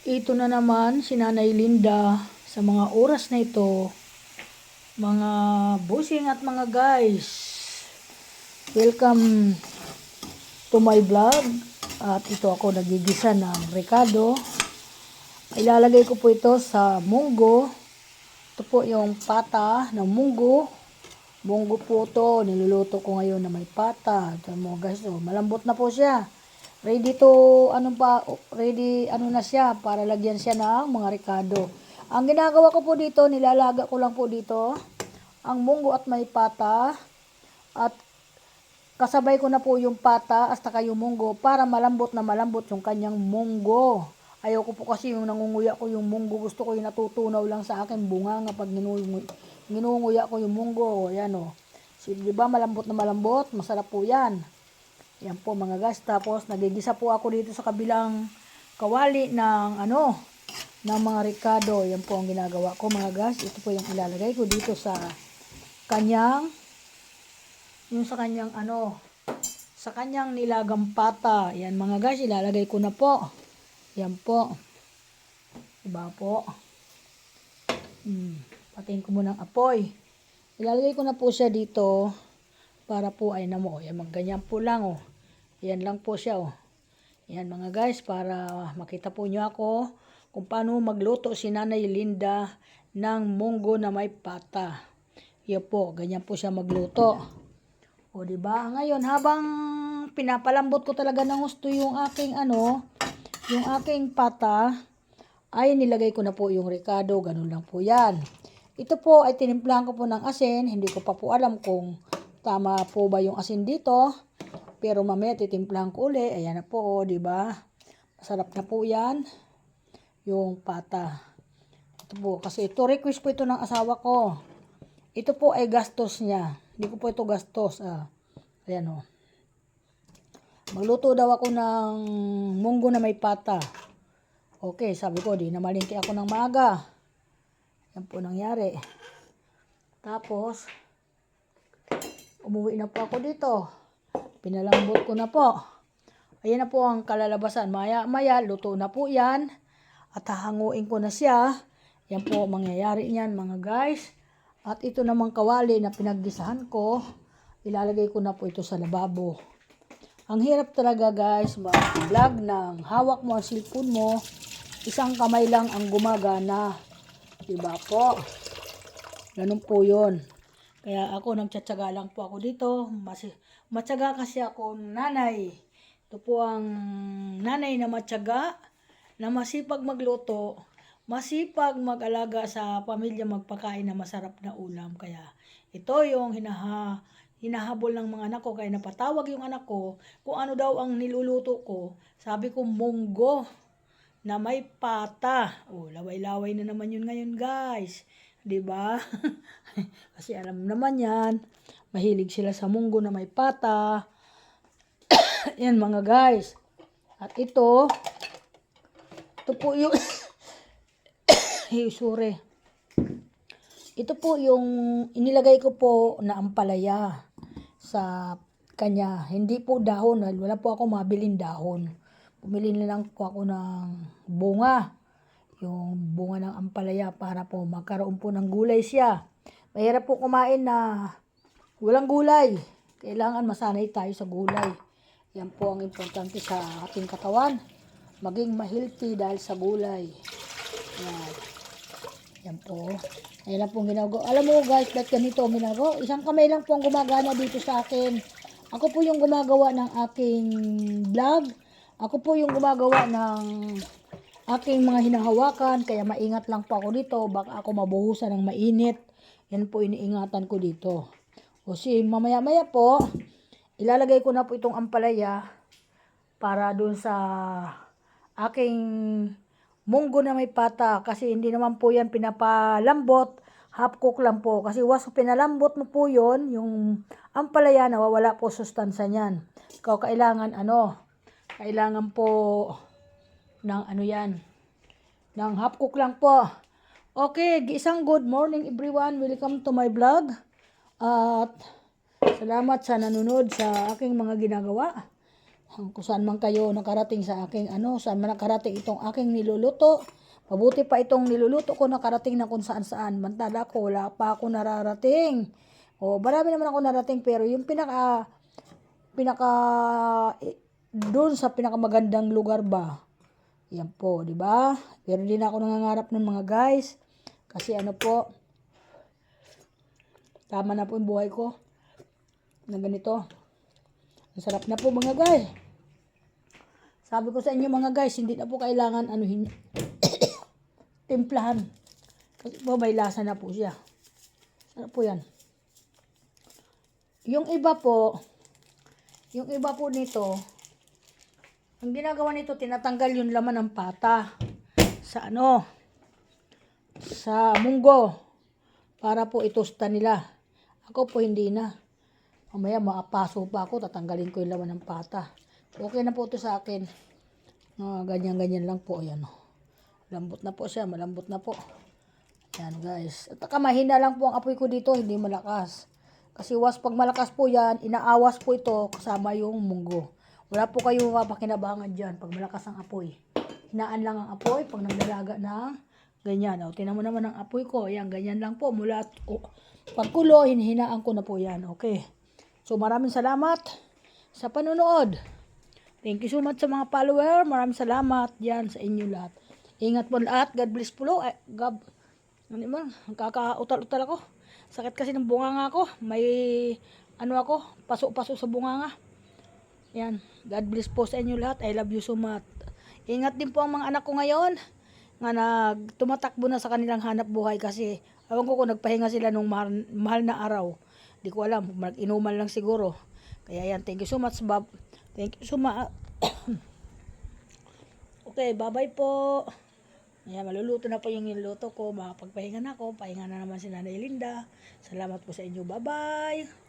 Ito na naman si Nanay Linda sa mga oras na ito, mga bossing at mga guys. Welcome to my vlog. At ito ako nagigisa ng rekado. Ilalagay ko po ito sa munggo. Ito po yung pata ng munggo. Munggo po ito, niluluto ko ngayon na may pata. Ito mo guys, malambot na po siya. Ready na siya para lagyan siya ng mga rekado. Ang ginagawa ko po dito, nilalaga ko lang po dito ang munggo at may pata at kasabay ko na po yung pata at saka yung munggo para malambot na malambot yung kanyang munggo. Ayoko po kasi yung nangunguya ko yung munggo, gusto ko yung natutunaw lang sa akin bunganga pag ginunguya ko yung munggo. Ayan o. So, diba malambot na malambot, masarap po yan. Yan po mga guys. Tapos nagigisa po ako dito sa kabilang kawali ng ng mga rekado. Yan po ang ginagawa ko mga guys. Ito po yung ilalagay ko dito sa kanyang sa kanyang nilagang pata. Yan mga guys, ilalagay ko na po. Yan po. Diba po? Patayin ko muna ang apoy. Ilalagay ko na po siya dito para po ay namo. Yan, ganyan po lang oh. Yan lang po siya oh. Yan mga guys, para makita po nyo ako kung paano magluto si Nanay Linda ng munggo na may pata. Yan po, ganyan po siya magluto. O diba? Ngayon, habang pinapalambot ko talaga ng gusto yung aking yung aking pata, ay nilagay ko na po yung rekado. Ganun lang po yan. Ito po ay tinimplahan ko po ng asin. Hindi ko pa po alam kung tama po ba yung asin dito. Pero mamaya titimplahan ko uli. Ayan na po, di ba? Masarap na po yan. Yung pata. Ito po, kasi ito request po ito ng asawa ko. Ito po ay gastos niya. Hindi ko po ito gastos. Ayan o. Magluto daw ako ng munggo na may pata. Okay, sabi ko, di na malingki ako ng maaga. Yan po nangyari. Tapos, umuwi na po ako dito. Pinalambot ko na po. Ayan na po ang kalalabasan. Maya, luto na po yan. At hahanguin ko na siya. Yan po mangyayari niyan mga guys. At ito namang kawali na pinaggisahan ko. Ilalagay ko na po ito sa lababo. Ang hirap talaga guys mag-vlog ng hawak mo ang cellphone mo. Isang kamay lang ang gumagana. Diba po? Ganun po yun. Kaya ako nagtsatsaga lang po ako dito. Matyaga kasi ako nanay. Ito po ang nanay na matyaga, na masipag magluto, masipag mag-alaga sa pamilya, magpakain na masarap na ulam. Kaya ito yung hinahabol ng mga anak ko. Kaya napatawag yung anak ko kung ano daw ang niluluto ko. Sabi ko munggo na may pata. Oh, laway-laway na naman yun ngayon guys. 'Di ba? Kasi alam naman 'yan. Mahilig sila sa munggo na may pata. Yan mga guys. At ito po yung sorry. Ito po yung inilagay ko po na ampalaya sa kanya. Hindi po dahon. Wala po ako mabiling dahon. Pumili na lang po ako ng bunga. Yung bunga ng ampalaya para po magkaroon po ng gulay siya. Mahirap po kumain na walang gulay. Kailangan masanay tayo sa gulay. Yan po ang importante sa ating katawan. Maging ma-healthy dahil sa gulay. Yan. Yan po. Ayan lang po ginagawa. Alam mo guys, ba't ganito ang ginagawa? Isang kamay lang po ang gumagana dito sa akin. Ako po yung gumagawa ng aking vlog. Ako po yung gumagawa ng aking mga hinahawakan. Kaya maingat lang po ako dito. Baka ako mabuhusan ng mainit. Yan po iniingatan ko dito. O mamaya-maya po, ilalagay ko na po itong ampalaya para dun sa aking munggo na may pata. Kasi hindi naman po yan pinapalambot. Half cook lang po. Kasi once pinalambot mo po yun, yung ampalaya, nawawala po sustansya niyan. Kailangan kailangan po ng yan. Ng half cook lang po. Okay, isang good morning everyone. Welcome to my vlog. At salamat sa nanonood sa aking mga ginagawa. Kung saan man kayo nakarating sa aking saan man nakarating itong aking niluluto. Mabuti pa itong niluluto ko nakarating na kung saan saan. Mantala ko, wala pa ako nararating. Marami naman ako narating pero yung pinaka doon sa pinakamagandang lugar ba. Yan po, di ba? Pero di na ako nangangarap ng mga guys. Kasi po, tama na po yung buhay ko. Na ganito. Ang sarap na po mga guys. Sabi ko sa inyo mga guys, hindi na po kailangan timplahan. Kasi po may lasa na po siya. Sarap po yan. Yung iba po nito, ang ginagawa nito, tinatanggal yung laman ng pata sa sa munggo para po itosta nila. Ako po hindi na. Mamaya maapaso pa ako, tatanggalin ko yung laman ng pata. Okay na po ito sa akin. Ganyan-ganyan lang po. Ayan. Lambot na po siya, malambot na po. Ayan guys. At mahina lang po ang apoy ko dito, hindi malakas. Kasi pag malakas po yan, inaawas po ito kasama yung munggo. Wala po kayong mapakinabangan dyan pag malakas ang apoy. Hinaan lang ang apoy pag naglalaga ng ganyan. Tinan mo naman ang apoy ko. Ayan, ganyan lang po. Mula pagkulo, hinihinaan ko na po yan. Okay. So maraming salamat sa panonood. Thank you so much sa mga follower. Maraming salamat yan sa inyo lahat. Ingat po lahat. God bless po. Kaka-utal-utal ako. Sakit kasi ng bunganga ko. May paso-paso sa bunganga. Yan. God bless po sa inyo lahat. I love you so much. Ingat din po ang mga anak ko ngayon. Nga tumatakbo na sa kanilang hanap buhay kasi awan ko kung nagpahinga sila nung mahal na araw. Di ko alam. Inuman lang siguro. Kaya yan. Thank you so much, Bob. Thank you so much. Okay, bye-bye po. Ayan, maluluto na po yung niluto ko. Makapagpahinga na ako. Pahinga na naman si Nanay Linda. Salamat po sa inyo. Bye-bye.